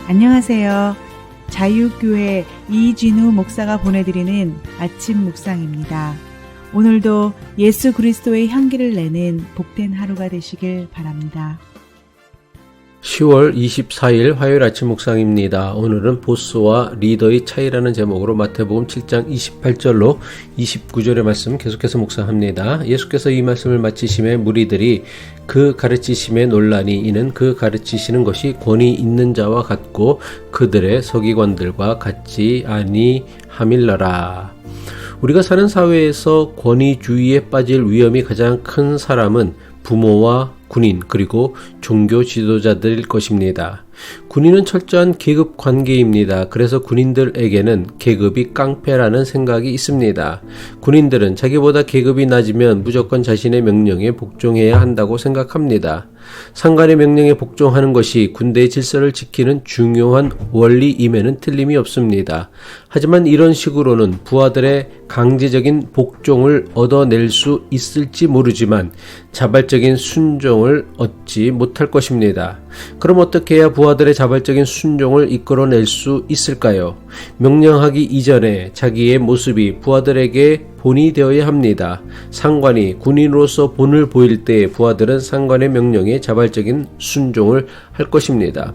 안녕하세요. 자유교회 이진우 목사가 보내드리는 아침 묵상입니다. 오늘도 예수 그리스도의 향기를 내는 복된 하루가 되시길 바랍니다. 10월 24일 화요일 아침 묵상입니다. 오늘은 보스와 리더의 차이라는 제목으로 마태복음 7장 28절로 29절의 말씀 계속해서 묵상합니다. 예수께서 이 말씀을 마치심에 무리들이 그 가르치심에 놀라니 이는 그 가르치시는 것이 권위 있는 자와 같고 그들의 서기관들과 같지 아니함일러라. 우리가 사는 사회에서 권위주의에 빠질 위험이 가장 큰 사람은 부모와 군인 그리고 종교 지도자들일 것입니다. 군인은 철저한 계급 관계입니다. 그래서 군인들에게는 계급이 깡패라는 생각이 있습니다. 군인들은 자기보다 계급이 낮으면 무조건 자신의 명령에 복종해야 한다고 생각합니다. 상관의 명령에 복종하는 것이 군대의 질서를 지키는 중요한 원리임에는 틀림이 없습니다. 하지만 이런 식으로는 부하들의 강제적인 복종을 얻어낼 수 있을지 모르지만 자발적인 순종을 얻지 못할 것입니다. 그럼 어떻게 해야 부하들의 자발적인 순종을 이끌어낼 수 있을까요? 명령하기 이전에 자기의 모습이 부하들에게 본이 되어야 합니다. 상관이 군인으로서 본을 보일 때 부하들은 상관의 명령에 자발적인 순종을 할 것입니다.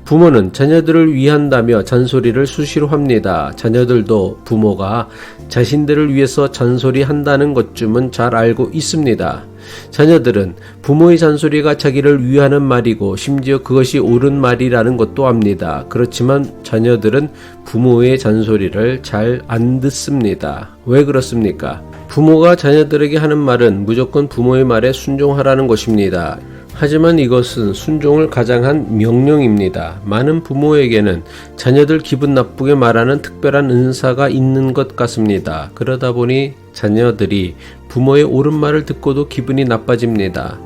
부모는 자녀들을 위한다며 잔소리를 수시로 합니다. 자녀들도 부모가 자신들을 위해서 잔소리한다는 것쯤은 잘 알고 있습니다. 자녀들은 부모의 잔소리가 자기를 위하는 말이고 심지어 그것이 옳은 말이라는 것도 압니다. 그렇지만 자녀들은 부모의 잔소리를 잘 안 듣습니다. 왜 그렇습니까? 부모가 자녀들에게 하는 말은 무조건 부모의 말에 순종하라는 것입니다. 하지만 이것은 순종을 가장한 명령입니다. 많은 부모에게는 자녀들 기분 나쁘게 말하는 특별한 은사가 있는 것 같습니다. 그러다 보니 자녀들이 부모의 옳은 말을 듣고도 기분이 나빠집니다.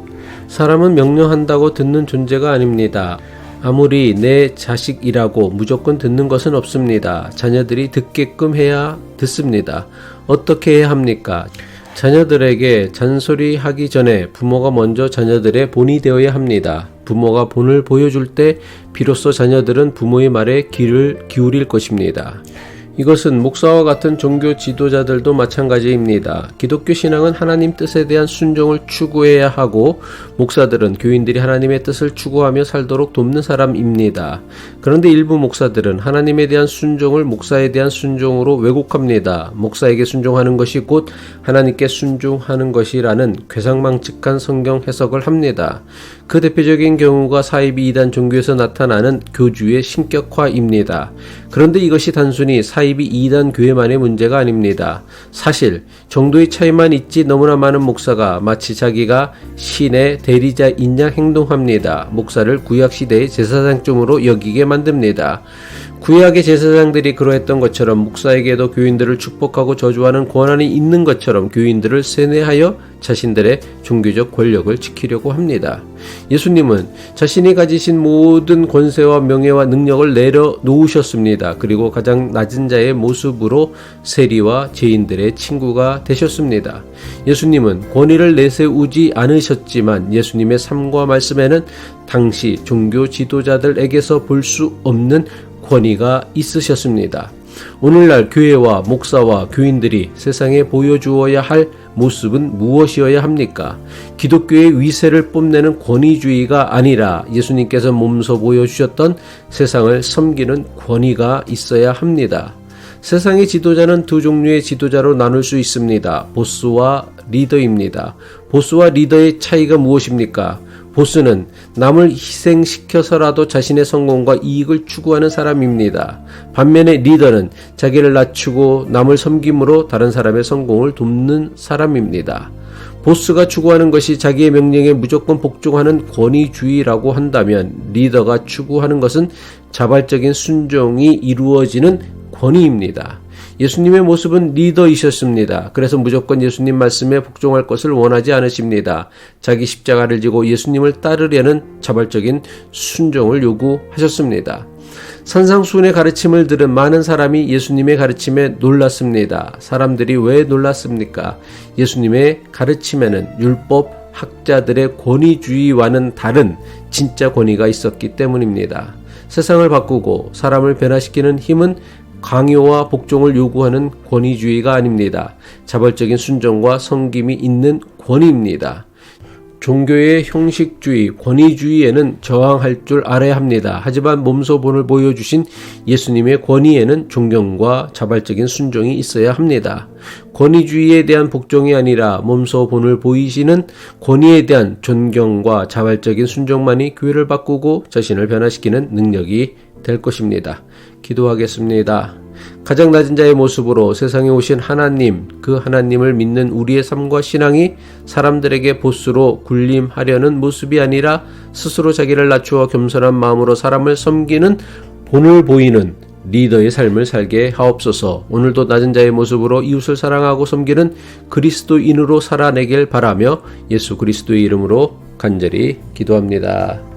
사람은 명령한다고 듣는 존재가 아닙니다. 아무리 내 자식이라고 무조건 듣는 것은 없습니다. 자녀들이 듣게끔 해야 듣습니다. 어떻게 해야 합니까? 자녀들에게 잔소리하기 전에 부모가 먼저 자녀들의 본이 되어야 합니다. 부모가 본을 보여줄 때 비로소 자녀들은 부모의 말에 귀를 기울일 것입니다. 이것은 목사와 같은 종교 지도자들도 마찬가지입니다. 기독교 신앙은 하나님 뜻에 대한 순종을 추구해야 하고 목사들은 교인들이 하나님의 뜻을 추구하며 살도록 돕는 사람입니다. 그런데 일부 목사들은 하나님에 대한 순종을 목사에 대한 순종으로 왜곡합니다. 목사에게 순종하는 것이 곧 하나님께 순종하는 것이라는 괴상망측한 성경 해석을 합니다. 그 대표적인 경우가 사이비 이단 종교에서 나타나는 교주의 신격화입니다. 그런데 이것이 단순히 사이비 이단 교회만의 문제가 아닙니다. 사실 정도의 차이만 있지 너무나 많은 목사가 마치 자기가 신의 대리자인 양 행동합니다. 목사를 구약시대의 제사장쯤으로 여기게 만듭니다. 구약의 제사장들이 그러했던 것처럼 목사에게도 교인들을 축복하고 저주하는 권한이 있는 것처럼 교인들을 세뇌하여 자신들의 종교적 권력을 지키려고 합니다. 예수님은 자신이 가지신 모든 권세와 명예와 능력을 내려놓으셨습니다. 그리고 가장 낮은 자의 모습으로 세리와 죄인들의 친구가 되셨습니다. 예수님은 권위를 내세우지 않으셨지만 예수님의 삶과 말씀에는 당시 종교 지도자들에게서 볼 수 없는 권위가 있으셨습니다. 오늘날 교회와 목사와 교인들이 세상에 보여주어야 할 모습은 무엇이어야 합니까? 기독교의 위세를 뽐내는 권위주의가 아니라 예수님께서 몸소 보여주셨던 세상을 섬기는 권위가 있어야 합니다. 세상의 지도자는 두 종류의 지도자로 나눌 수 있습니다. 보스와 리더입니다. 보스와 리더의 차이가 무엇입니까? 보스는 남을 희생시켜서라도 자신의 성공과 이익을 추구하는 사람입니다. 반면에 리더는 자기를 낮추고 남을 섬김으로 다른 사람의 성공을 돕는 사람입니다. 보스가 추구하는 것이 자기의 명령에 무조건 복종하는 권위주의라고 한다면 리더가 추구하는 것은 자발적인 순종이 이루어지는 권위입니다. 예수님의 모습은 리더이셨습니다. 그래서 무조건 예수님 말씀에 복종할 것을 원하지 않으십니다. 자기 십자가를 지고 예수님을 따르려는 자발적인 순종을 요구하셨습니다. 산상수훈의 가르침을 들은 많은 사람이 예수님의 가르침에 놀랐습니다. 사람들이 왜 놀랐습니까? 예수님의 가르침에는 율법 학자들의 권위주의와는 다른 진짜 권위가 있었기 때문입니다. 세상을 바꾸고 사람을 변화시키는 힘은 강요와 복종을 요구하는 권위주의가 아닙니다. 자발적인 순종과 섬김이 있는 권위입니다. 종교의 형식주의, 권위주의에는 저항할 줄 알아야 합니다. 하지만 몸소 본을 보여주신 예수님의 권위에는 존경과 자발적인 순종이 있어야 합니다. 권위주의에 대한 복종이 아니라 몸소 본을 보이시는 권위에 대한 존경과 자발적인 순종만이 교회를 바꾸고 자신을 변화시키는 능력이 될 것입니다. 기도하겠습니다. 가장 낮은 자의 모습으로 세상에 오신 하나님, 그 하나님을 믿는 우리의 삶과 신앙이 사람들에게 보스로 군림하려는 모습이 아니라 스스로 자기를 낮추어 겸손한 마음으로 사람을 섬기는 본을 보이는 리더의 삶을 살게 하옵소서. 오늘도 낮은 자의 모습으로 이웃을 사랑하고 섬기는 그리스도인으로 살아내길 바라며 예수 그리스도의 이름으로 간절히 기도합니다.